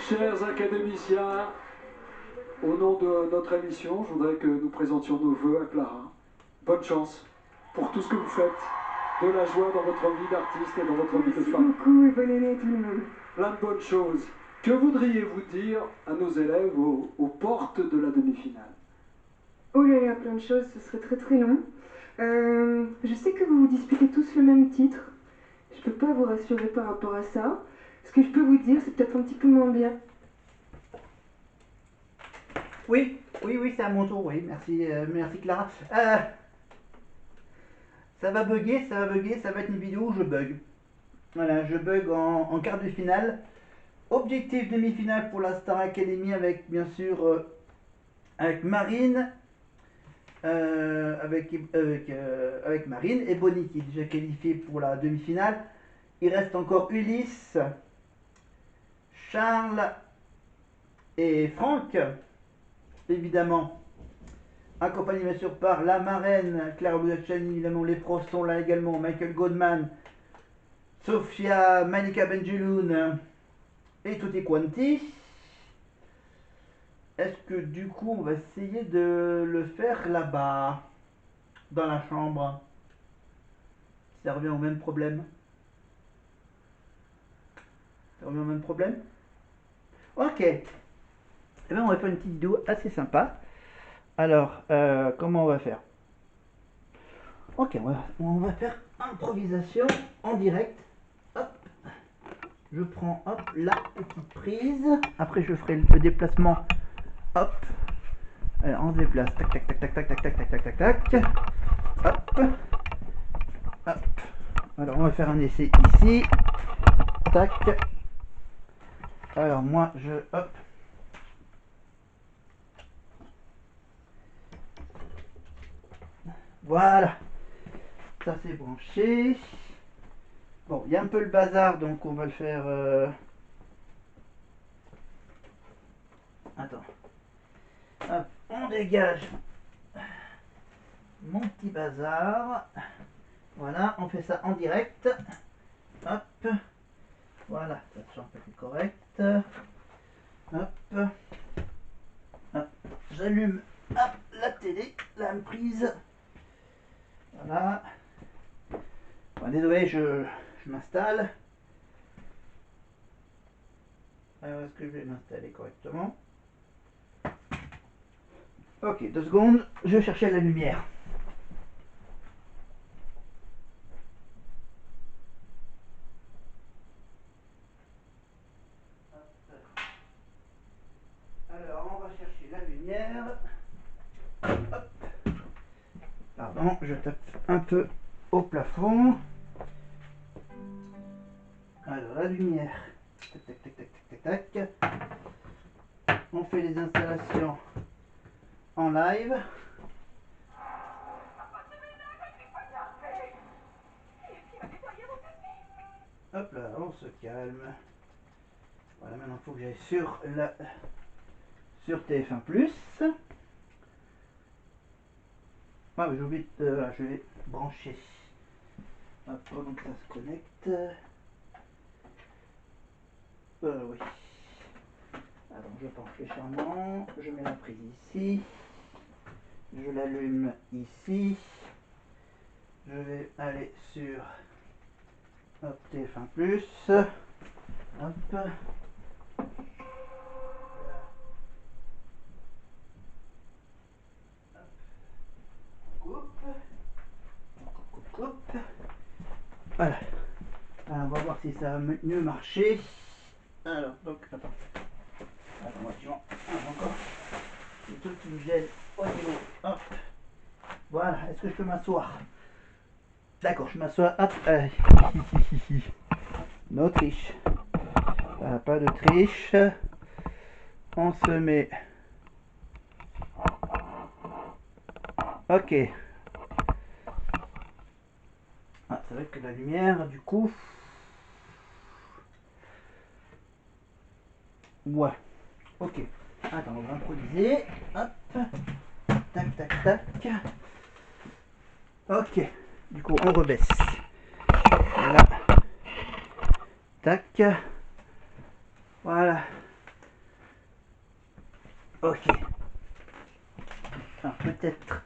Chers académiciens, au nom de notre émission, je voudrais que nous présentions nos vœux à Clara. Bonne chance pour tout ce que vous faites, de la joie dans votre vie d'artiste et dans votre vie de femme. Merci beaucoup et bonne année à tout le monde. Plein de bonnes choses. Que voudriez-vous dire à nos élèves aux portes de la demi-finale? Oh là là, plein de choses, ce serait très très long. Je sais que vous vous disputez tous le même titre. Je peux pas vous rassurer par rapport à ça. Ce que je peux vous dire, c'est peut-être un petit peu moins bien. Oui, c'est à mon tour, oui, merci, merci Clara. Ça va bugger, ça va être une vidéo où je bug. Voilà, je bug en quart de finale. Objectif demi-finale pour la Star Academy avec, bien sûr, avec Marine. Avec Marine et Bonnie qui est déjà qualifié pour la demi-finale. Il reste encore Ulysse, Charles et Franck, évidemment, accompagné bien sûr par la marraine Claire Boudachani, évidemment les profs sont là également, Michael Goldman, Sofia, Malika Benjeloun et tutti quanti. Est-ce que du coup on va essayer de le faire là-bas, dans la chambre? Ça revient au même problème. Ça revient au même problème. Ok. Eh bien, on va faire une petite vidéo assez sympa. Alors, comment on va faire? Ok, on va faire improvisation en direct. Hop. Je prends hop, la petite prise. Après, je ferai le déplacement. Hop. Alors, on se déplace. Tac, tac, tac, tac, tac, tac, tac, tac, tac, tac, tac. Hop. Hop. Alors, on va faire un essai ici. Tac. Alors, moi, hop. Voilà. Ça, c'est branché. Bon, il y a un peu le bazar, donc on va le faire... Attends. Hop, on dégage mon petit bazar. Voilà, on fait ça en direct. Hop. Voilà, ça soit un peu plus correct. Hop. Hop. J'allume la télé, la prise. Voilà. Bon, désolé, je m'installe. Alors, est-ce que je vais m'installer correctement? Ok, 2 secondes, je cherchais la lumière. Alors, on va chercher la lumière. Hop. Pardon, je tape un peu au plafond. Alors, la lumière. Tac, tac, tac, tac, tac, tac, tac. On fait les installations en live. Hop là, on se calme. Voilà, maintenant il faut que j'aille sur TF1+. Ah, mais j'ai oublié de... je vais brancher. Hop, pendant que ça se connecte. Oui. Alors, je penche légèrement. Je mets la prise ici. Je l'allume ici. Je vais aller sur hop, TF1+. Hop. Coupe. Voilà. Alors, on va voir si ça va mieux marcher. Alors, donc, attends. Attends, moi, tu vois. Encore. Le truc qui me gêne au niveau. Hop. Voilà. Est-ce que je peux m'asseoir? D'accord, je m'assois. Hop. No triche. Pas de triche. On se met. Ok. Ah, c'est vrai que la lumière, du coup... Ouais. Ok. Attends, on va improviser. Hop. Tac, tac, tac. Ok. Du coup, on rebaisse. Voilà. Tac. Voilà. Ok. Alors, peut-être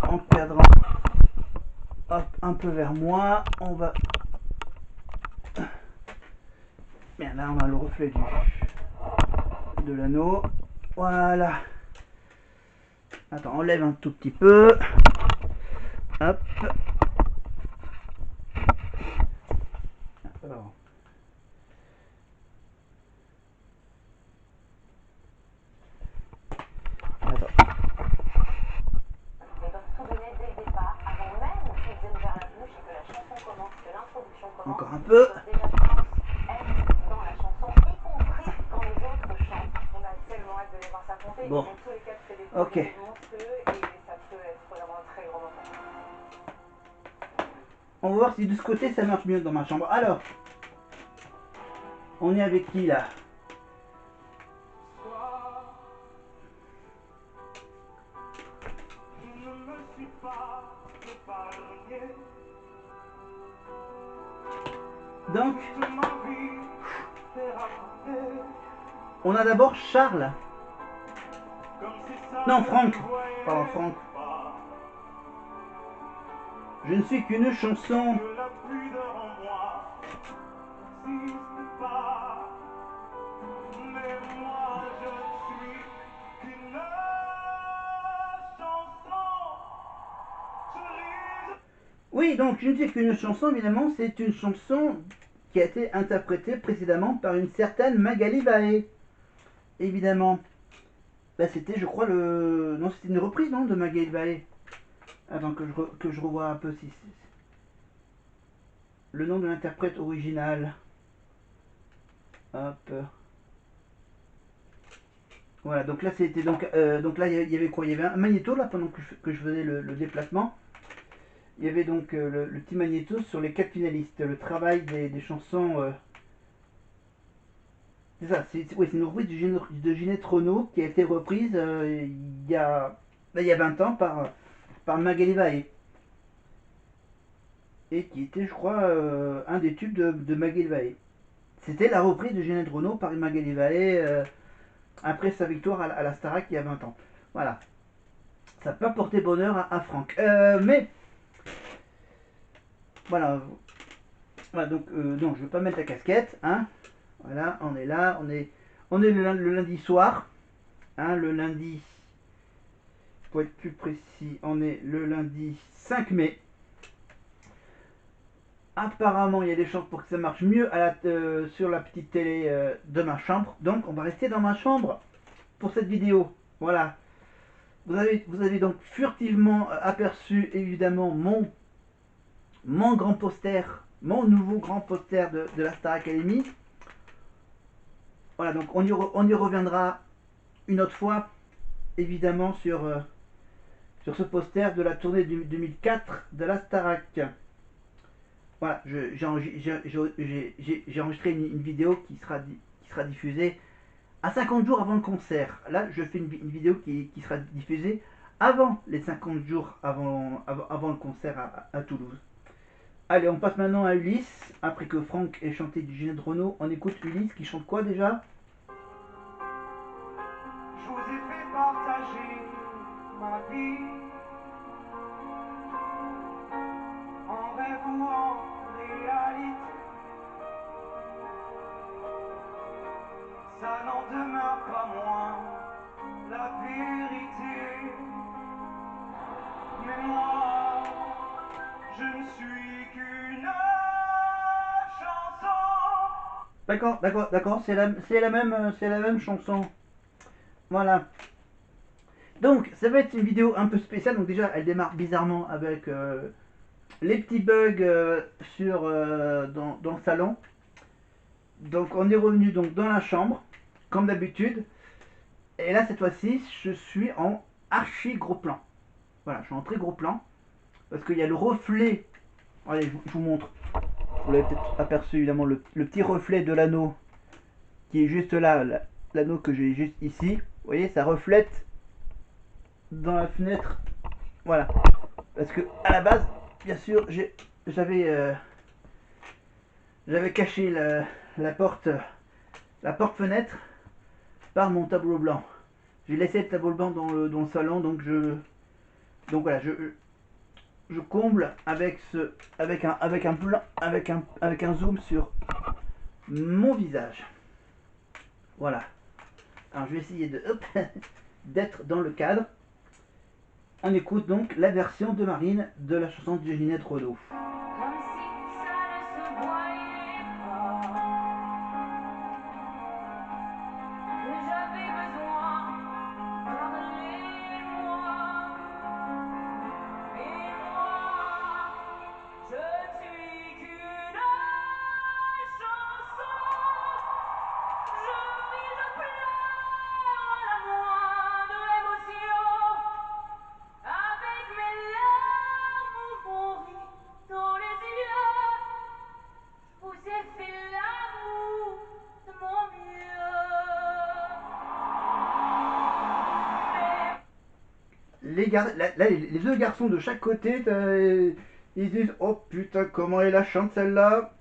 en cadrant. Hop, un peu vers moi. On va... Bien, là, on a le reflet de l'anneau. Voilà. Attends, on lève un tout petit peu. Hop. Alors. Attends. Encore un peu. Bon. Ok. On va voir si de ce côté ça marche mieux dans ma chambre. Alors, on est avec qui là? Donc, on a d'abord Charles. Non, Franck. Pardon, Franck. Je ne suis qu'une chanson. Oui, donc je ne suis qu'une chanson, évidemment, c'est une chanson qui a été interprétée précédemment par une certaine Magali Vaé. Évidemment. Bah, c'était, je crois, le... Non, c'était une reprise, non, de Magali Vaé. Attends, que je revoie un peu si... Le nom de l'interprète original. Hop. Voilà, donc là, c'était donc... donc là, il y avait quoi? Il y avait un magnéto, là, pendant que je faisais le déplacement. Il y avait donc le petit magnéto sur les 4 finalistes. Le travail des chansons... C'est ça, oui, c'est une reprise de Ginette Renault qui a été reprise il y a 20 ans par Magali Vaé. Et qui était, je crois, un des tubes de Magali Vaé. C'était la reprise de Ginette Renault par Magali Vaé après sa victoire à la Starac il y a 20 ans. Voilà. Ça peut apporter bonheur à Franck. Mais, voilà. Voilà, donc, non, je ne veux pas mettre la casquette. Hein. Voilà, on est là. On est le lundi soir. Hein, le lundi... Pour être plus précis, on est le lundi 5 mai. Apparemment, il y a des chances pour que ça marche mieux sur la petite télé de ma chambre. Donc, on va rester dans ma chambre pour cette vidéo. Voilà. Vous avez donc furtivement aperçu, évidemment, mon grand poster, mon nouveau grand poster de la Star Academy. Voilà, donc on y reviendra une autre fois, évidemment, sur ce poster de la tournée du 2004 de la Starac. Voilà, j'ai enregistré une vidéo qui sera diffusée à 50 jours avant le concert. Là, je fais une vidéo qui sera diffusée avant les 50 jours avant le concert à Toulouse. Allez, on passe maintenant à Ulysse. Après que Franck ait chanté du Ginette Renault, on écoute Ulysse qui chante quoi déjà? Je vous ai fait partager ma vie en rêve ou en réalité. Ça n'en demeure pas moins la vérité. Mais moi, je ne suis qu'une chanson. D'accord, c'est la même chanson. Voilà. Donc, ça va être une vidéo un peu spéciale. Donc déjà, elle démarre bizarrement avec les petits bugs dans le salon. Donc, on est revenu donc dans la chambre, comme d'habitude. Et là, cette fois-ci, je suis en archi gros plan. Voilà, je suis en très gros plan. Parce qu'il y a le reflet. Allez, je vous montre. Vous l'avez peut-être aperçu évidemment le petit reflet de l'anneau qui est juste là, l'anneau que j'ai juste ici. Vous voyez, ça reflète dans la fenêtre. Voilà. Parce que à la base, bien sûr, j'avais caché la porte fenêtre par mon tableau blanc. J'ai laissé le tableau blanc dans le salon, donc voilà, je comble avec un zoom sur mon visage. Voilà. Alors je vais essayer d'être dans le cadre. On écoute donc la version de Marine de la chanson de Ginette Renaud. Comme si ça ne se voyait pas, que j'avais besoin de parler et moi, je ne suis qu'une chanson, je ris, je pleure à la moindre émotion, avec mes larmes, mon rire dans les yeux. Je vous ai fait l'amour de mon mieux. Les deux garçons de chaque côté, ils disent oh putain comment elle la chante celle-là.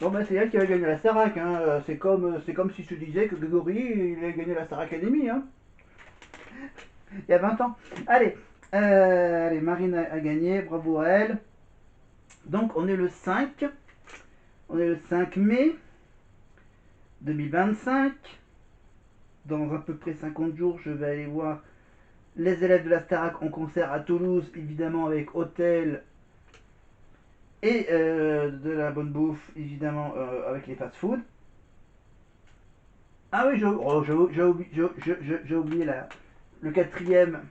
Bon bah c'est elle qui a gagné la Starac, hein. C'est comme si je te disais que Grégory il a gagné la Star Academy, hein. Il y a 20 ans. Allez, Marine a gagné, bravo à elle. Donc on est le 5 mai 2025. Dans à peu près 50 jours, je vais aller voir les élèves de la Starac en concert à Toulouse, évidemment avec hôtel et de la bonne bouffe, évidemment avec les fast-food. Ah oui, j'ai oublié la quatrième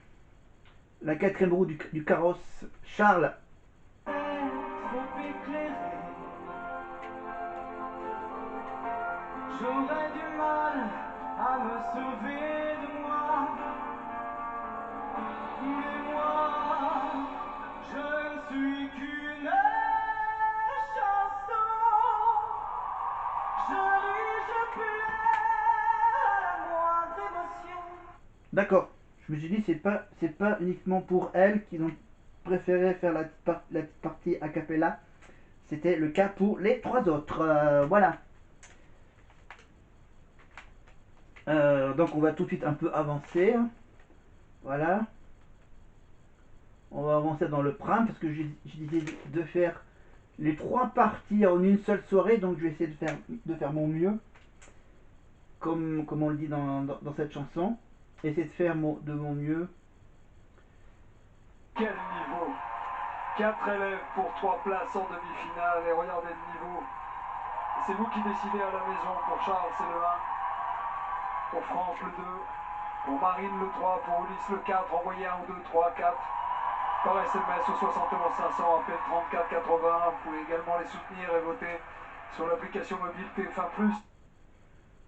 roue du carrosse, Charles. Trop éclairé, j'aurais du mal à me sauver de moi. Mais moi, je ne suis qu'une chanson. Je ris, je pleure à la moindre émotion. D'accord. Je me suis dit c'est pas uniquement pour elle qu'ils ont préféré faire la petite partie a cappella. C'était le cas pour les trois autres. Voilà. Donc on va tout de suite un peu avancer. Voilà. On va avancer dans le pram parce que j'ai décidé de faire les trois parties en une seule soirée. Donc je vais essayer de faire mon mieux. Comme on le dit dans cette chanson. Essayer de faire de mon mieux. Quel niveau! 4 élèves pour 3 places en demi-finale, et regardez le niveau. C'est vous qui décidez à la maison. Pour Charles, c'est le 1. Pour Franck, le 2. Pour Marine, le 3. Pour Ulysse, le 4. Envoyez 1 ou 2, 3, 4. Par SMS au 71 500, appel 34 80. Vous pouvez également les soutenir et voter sur l'application mobile TF1+.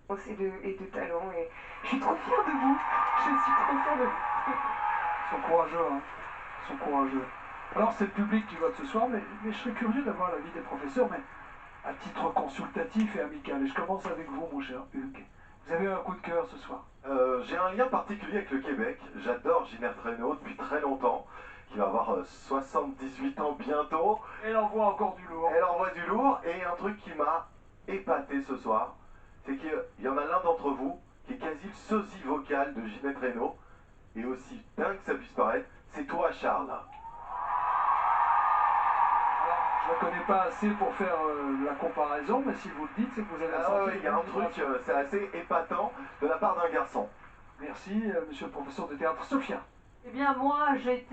Et de talent, et je suis trop fière de vous. Je suis trop fière de vous. Ils sont courageux, hein. Ils sont courageux. Alors c'est le public qui vote ce soir, mais je serais curieux d'avoir l'avis des professeurs, mais à titre consultatif et amical. Et je commence avec vous, mon cher Hugues. Vous avez un coup de cœur ce soir? J'ai un lien particulier avec le Québec. J'adore Ginette Renaud depuis très longtemps, qui va avoir 78 ans bientôt. Elle envoie encore du lourd. Elle envoie du lourd, et un truc qui m'a épaté ce soir, c'est qu'il y en a l'un d'entre vous qui est quasi le sosie vocal de Ginette Renaud, et aussi dingue que ça puisse paraître, c'est toi Charles. Je ne connais pas assez pour faire la comparaison, mais si vous le dites, c'est que vous avez senti. Il y a un truc, c'est assez épatant de la part d'un garçon. Merci, monsieur le professeur de théâtre. Sophia. Eh bien, moi, j'étais